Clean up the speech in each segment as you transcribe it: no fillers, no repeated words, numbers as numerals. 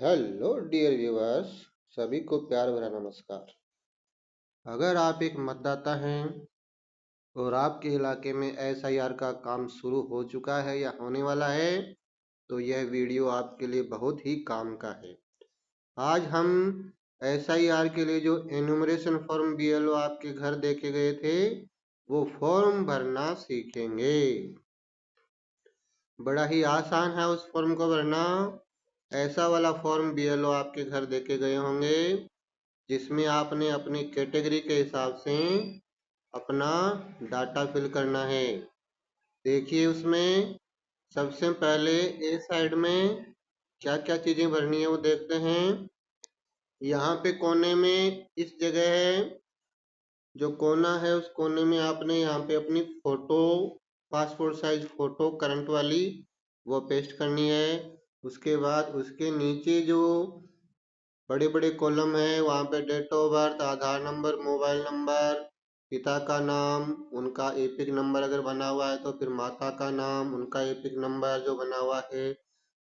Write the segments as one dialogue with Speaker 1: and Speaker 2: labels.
Speaker 1: Hello dear viewers, सभी को प्यार भरा नमस्कार। अगर आप एक मतदाता हैं और आपके इलाके में एसआईआर का काम शुरू हो चुका है या होने वाला है, तो यह वीडियो आपके लिए बहुत ही काम का है। आज हम एसआईआर के लिए जो एनुमरेशन फॉर्म बीएलओ आपके घर देके गए थे, वो फॉर्म भरना सीखेंगे। बड़ा ही आसान है उस फॉर्म को भरना। ऐसा वाला फॉर्म बीएलओ आपके घर देके गए होंगे जिसमें आपने अपनी कैटेगरी के हिसाब से अपना डाटा फिल करना है। देखिए, उसमें सबसे पहले ए साइड में क्या क्या चीजें भरनी है वो देखते हैं। यहाँ पे कोने में इस जगह है, जो कोना है उस कोने में आपने यहाँ पे अपनी photo, passport size photo current वाली, वो पेस्ट करनी है। उसके बाद उसके नीचे जो बड़े बड़े कॉलम है वहाँ पे date of birth, Aadhaar number, mobile number, पिता का नाम, उनका एपिक नंबर अगर बना हुआ है तो फिर माता का नाम, उनका एपिक नंबर जो बना हुआ है,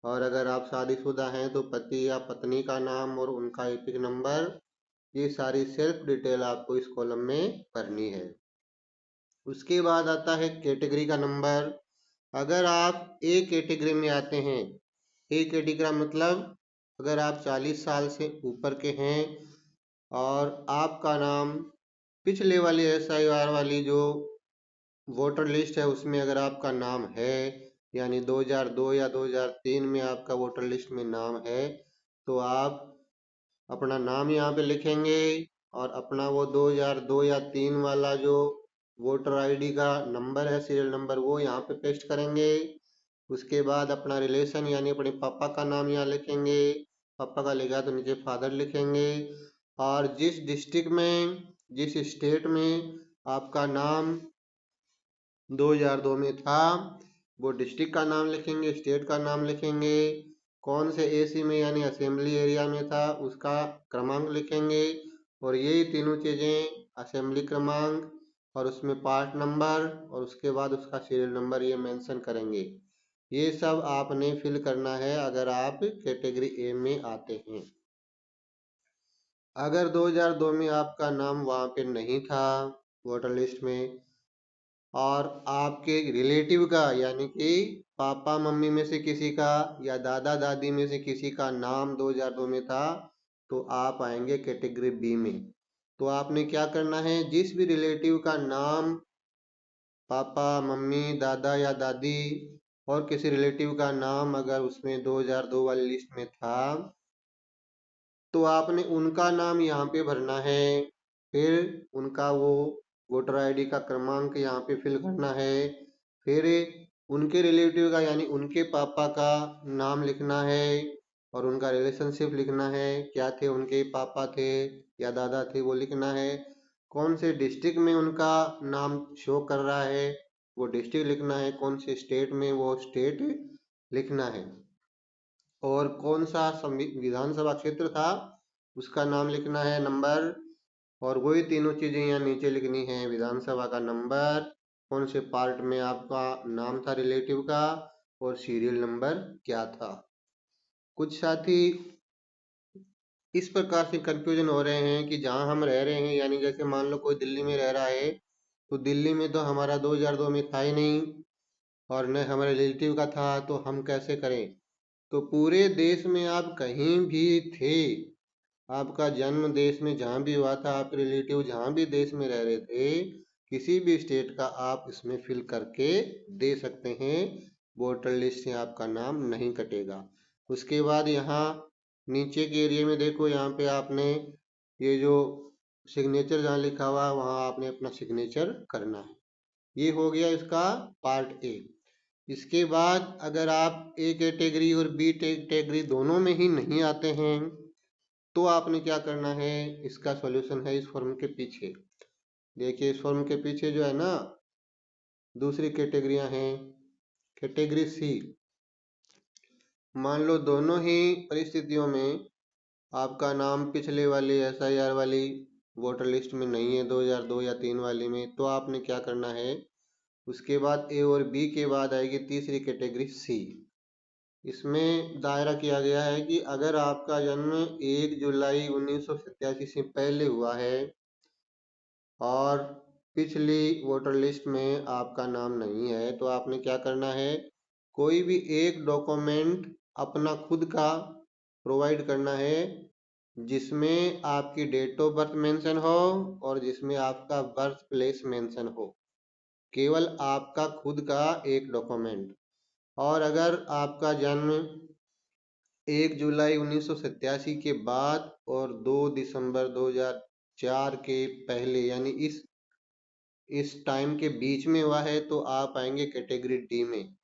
Speaker 1: और अगर आप शादीशुदा हैं तो पति या पत्नी का नाम और उनका एपिक नंबर। ये सारी सेल्फ डिटेल आपको इस कॉलम में भरनी है। उसके बाद आता है कैटेगरी का नंबर। अगर आप ए कैटेगरी में आते हैं, ए कैटेगरी मतलब अगर आप 40 साल से ऊपर के हैं और आपका नाम पिछले वाली एसआईआर वाली जो वोटर लिस्ट है उसमें अगर आपका नाम है, यानी 2002 या 2003 में आपका वोटर लिस्ट में नाम है, तो आप अपना नाम यहाँ पे लिखेंगे और अपना वो 2002 या 3 वाला जो वोटर आईडी का नंबर है, सीरियल नंबर, वो यहाँ पे पेस्ट करेंगे। उसके बाद अपना रिलेशन यानी अपने पापा का नाम यहाँ लिखेंगे। पापा का लिखा तो नीचे फादर लिखेंगे। और जिस डिस्ट्रिक्ट में, जिस स्टेट में आपका नाम 2002 में था, वो डिस्ट्रिक्ट का नाम लिखेंगे, स्टेट का नाम लिखेंगे, कौन से एसी में यानी असेंबली एरिया में था उसका क्रमांक लिखेंगे। और यही तीनों चीज़ें, असेंबली क्रमांक और उसमें पार्ट नंबर और उसके बाद उसका सीरियल नंबर, ये मेंशन करेंगे। ये सब आपने फिल करना है अगर आप कैटेगरी ए में आते हैं। अगर 2002 में आपका नाम वहाँ पे नहीं था वोटर लिस्ट में, और आपके रिलेटिव का यानी कि पापा मम्मी में से किसी का या दादा दादी में से किसी का नाम 2002 में था, तो आप आएंगे कैटेगरी बी में। तो आपने क्या करना है, जिस भी रिलेटिव का नाम पापा मम्मी दादा या दादी और किसी रिलेटिव का नाम अगर उसमें 2002 वाली लिस्ट में था, तो आपने उनका नाम यहाँ पे भरना है। फिर उनका वो वोटर आईडी का क्रमांक यहाँ पे फिल करना है। फिर उनके रिलेटिव का यानी उनके पापा का नाम लिखना है और उनका रिलेशनशिप लिखना है, क्या थे उनके पापा थे या दादा थे वो लिखना है। कौन से डिस्ट्रिक्ट में उनका नाम शो कर रहा है वो डिस्ट्रिक्ट लिखना है, कौन से स्टेट में वो स्टेट लिखना है, और कौन सा विधानसभा क्षेत्र था उसका नाम लिखना है, नंबर। और वही तीनों चीजें यहाँ नीचे लिखनी है, विधानसभा का नंबर, कौन से पार्ट में आपका नाम था रिलेटिव का, और सीरियल नंबर क्या था। कुछ साथी इस प्रकार से कंफ्यूजन हो रहे हैं कि जहाँ हम रह रहे हैं, यानी जैसे मान लो कोई दिल्ली में रह रहा है, तो दिल्ली में तो हमारा 2002 में था ही नहीं और न हमारे रिलेटिव का था, तो हम कैसे करें। तो पूरे देश में आप कहीं भी थे, आपका जन्म देश में जहाँ भी हुआ था, आपके रिलेटिव जहाँ भी देश में रह रहे थे, किसी भी स्टेट का आप इसमें फिल करके दे सकते हैं। वोटर लिस्ट से आपका नाम नहीं कटेगा। उसके बाद यहाँ नीचे के एरिया में देखो, यहाँ पे आपने ये जो सिग्नेचर जहाँ लिखा हुआ है वहाँ आपने अपना सिग्नेचर करना है। ये हो गया इसका पार्ट ए। इसके बाद अगर आप ए कैटेगरी और बी कैटेगरी दोनों में ही नहीं आते हैं, तो आपने क्या करना है, इसका सॉल्यूशन है इस फॉर्म के पीछे। देखिए, इस फॉर्म के पीछे जो है ना, दूसरी कैटेगरियां हैं। कैटेगरी सी, मान लो दोनों ही परिस्थितियों में आपका नाम पिछले वाली एसआईआर वाली वोटर लिस्ट में नहीं है, 2002 या 3 वाली में, तो आपने क्या करना है, उसके बाद ए और बी के बाद आएगी तीसरी कैटेगरी सी। इसमें दायरा किया गया है कि अगर आपका जन्म 1 जुलाई 1987 से पहले हुआ है और पिछली वोटर लिस्ट में आपका नाम नहीं है, तो आपने क्या करना है, कोई भी एक डॉक्यूमेंट अपना खुद का प्रोवाइड करना है जिसमें आपकी डेट ऑफ बर्थ मेंशन हो और जिसमें आपका बर्थ प्लेस मेंशन हो। केवल आपका खुद का एक डॉक्यूमेंट। और अगर आपका जन्म 1 जुलाई 1987 के बाद और 2 दिसंबर 2004 के पहले, यानी इस टाइम के बीच में हुआ है, तो आप आएंगे कैटेगरी डी में।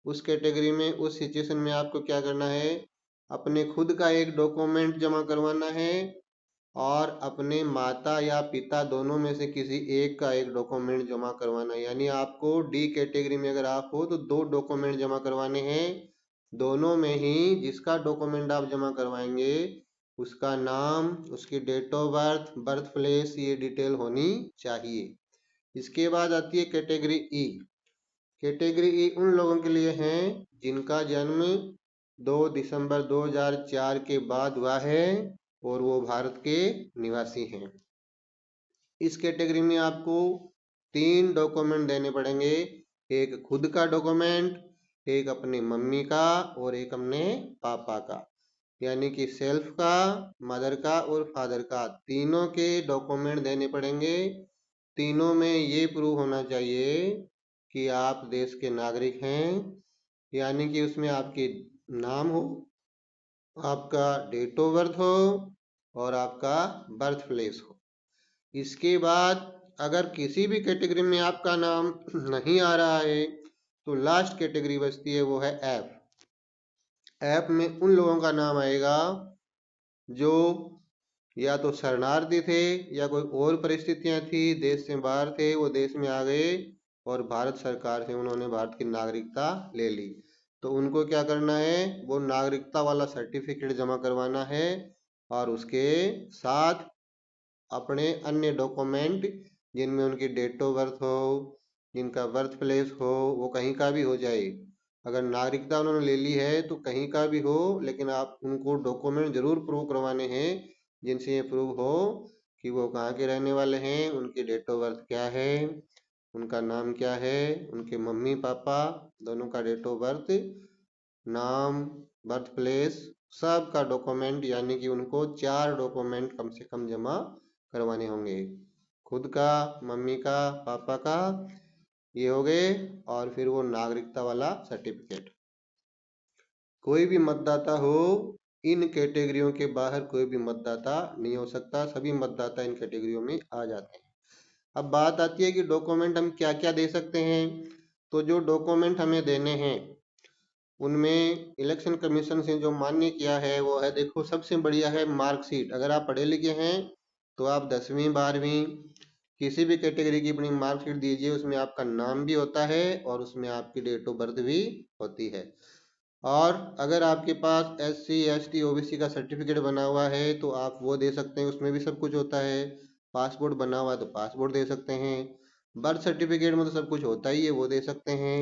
Speaker 1: उस कैटेगरी में, उस सिचुएशन में आपको क्या करना है, अपने खुद का एक डॉक्यूमेंट जमा करवाना है और अपने माता या पिता दोनों में से किसी एक का एक डॉक्यूमेंट जमा करवाना है। यानी आपको डी कैटेगरी में अगर आप हो तो 2 डॉक्यूमेंट जमा करवाने हैं। दोनों में ही जिसका डॉक्यूमेंट आप जमा करवाएंगे उसका नाम, उसकी date of birth, birth place, ये डिटेल होनी चाहिए। इसके बाद आती है कैटेगरी ई। कैटेगरी ई उन लोगों के लिए है जिनका जन्म 2 दिसंबर 2004 के बाद हुआ है और वो भारत के निवासी हैं। इस कैटेगरी में आपको 3 डॉक्यूमेंट देने पड़ेंगे, एक खुद का डॉक्यूमेंट, एक अपने मम्मी का और एक अपने पापा का। यानी कि सेल्फ का, मदर का और फादर का, तीनों के डॉक्यूमेंट देने पड़ेंगे। तीनों में ये प्रूव होना चाहिए कि आप देश के नागरिक हैं, यानी कि उसमें आपके नाम हो, आपका डेट ऑफ बर्थ हो और आपका बर्थ प्लेस हो। इसके बाद अगर किसी भी कैटेगरी में आपका नाम नहीं आ रहा है तो लास्ट कैटेगरी बचती है, वो है एफ। एफ में उन लोगों का नाम आएगा जो या तो शरणार्थी थे या कोई और परिस्थितियां थी, देश से बाहर थे, वो देश में आ गए और भारत सरकार से उन्होंने भारत की नागरिकता ले ली। तो उनको क्या करना है, वो नागरिकता वाला सर्टिफिकेट जमा करवाना है और उसके साथ अपने अन्य डॉक्यूमेंट जिनमें उनकी डेट ऑफ बर्थ हो, जिनका बर्थ प्लेस हो, वो कहीं का भी हो जाए। अगर नागरिकता उन्होंने ले ली है तो कहीं का भी हो, लेकिन आप उनको डॉक्यूमेंट जरूर प्रूव करवाने हैं जिनसे ये प्रूव हो कि वो कहाँ के रहने वाले हैं, उनकी डेट ऑफ बर्थ क्या है, उनका नाम क्या है, उनके मम्मी पापा दोनों का डेट ऑफ बर्थ, नाम, बर्थ प्लेस, सब का डॉक्यूमेंट। यानी कि उनको 4 डॉक्यूमेंट कम से कम जमा करवाने होंगे, खुद का, मम्मी का, पापा का, ये हो गए, और फिर वो नागरिकता वाला सर्टिफिकेट। कोई भी मतदाता हो, इन कैटेगरियों के बाहर कोई भी मतदाता नहीं हो सकता, सभी मतदाता इन कैटेगरियों में आ जाते हैं। अब बात आती है कि डॉक्यूमेंट हम क्या क्या दे सकते हैं। तो जो डॉक्यूमेंट हमें देने हैं उनमें इलेक्शन कमीशन से जो मान्य किया है वो है, देखो सबसे बढ़िया है मार्कशीट। अगर आप पढ़े लिखे हैं तो आप 10वीं 12वीं किसी भी कैटेगरी की अपनी मार्कशीट दीजिए, उसमें आपका नाम भी होता है और उसमें आपकी डेट ऑफ बर्थ भी होती है। और अगर आपके पास SC ST OBC का सर्टिफिकेट बना हुआ है तो आप वो दे सकते हैं, उसमें भी सब कुछ होता है। पासपोर्ट बना हुआ है तो पासपोर्ट दे सकते हैं। बर्थ सर्टिफिकेट में तो सब कुछ होता ही है, वो दे सकते हैं।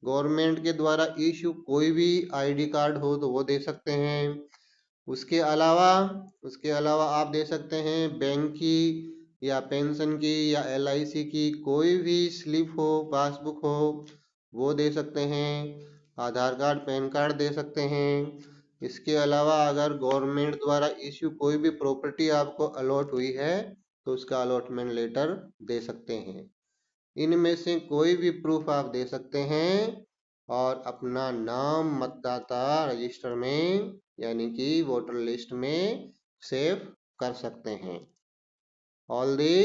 Speaker 1: गवर्नमेंट के द्वारा इशू कोई भी ID कार्ड हो तो वो दे सकते हैं। उसके अलावा आप दे सकते हैं बैंक की या पेंशन की या LIC की कोई भी स्लिप हो, पासबुक हो, वो दे सकते हैं। आधार कार्ड, पैन कार्ड दे सकते हैं। इसके अलावा अगर गवर्नमेंट द्वारा इश्यू कोई भी प्रॉपर्टी आपको अलॉट हुई है तो उसका अलॉटमेंट लेटर दे सकते हैं। इनमें से कोई भी प्रूफ आप दे सकते हैं और अपना नाम मतदाता रजिस्टर में यानी कि वोटर लिस्ट में सेव कर सकते हैं। All the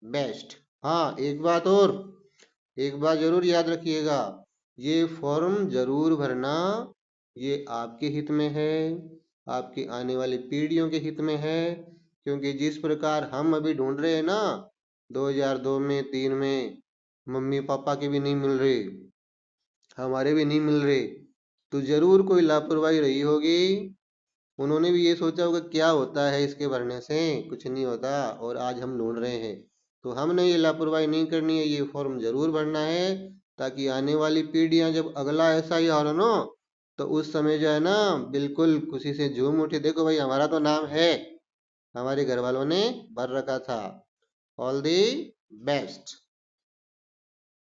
Speaker 1: best. हाँ, एक बात जरूर याद रखिएगा, ये फॉर्म जरूर भरना। ये आपके हित में है, आपकी आने वाली पीढ़ियों के हित में है। क्योंकि जिस प्रकार हम अभी ढूंढ रहे हैं ना, 2002 में 3 में मम्मी पापा के भी नहीं मिल रहे, हमारे भी नहीं मिल रहे, तो जरूर कोई लापरवाही रही होगी। उन्होंने भी ये सोचा होगा क्या होता है इसके भरने से, कुछ नहीं होता, और आज हम ढूंढ रहे हैं। तो हमने ये लापरवाही नहीं करनी है, ये फॉर्म जरूर भरना है, ताकि आने वाली पीढ़ियां जब अगला ऐसा ही हो ना तो उस समय जो है ना बिल्कुल खुशी से झूम उठी, देखो भाई हमारा तो नाम है, हमारे घर वालों ने भर रखा था। All the best.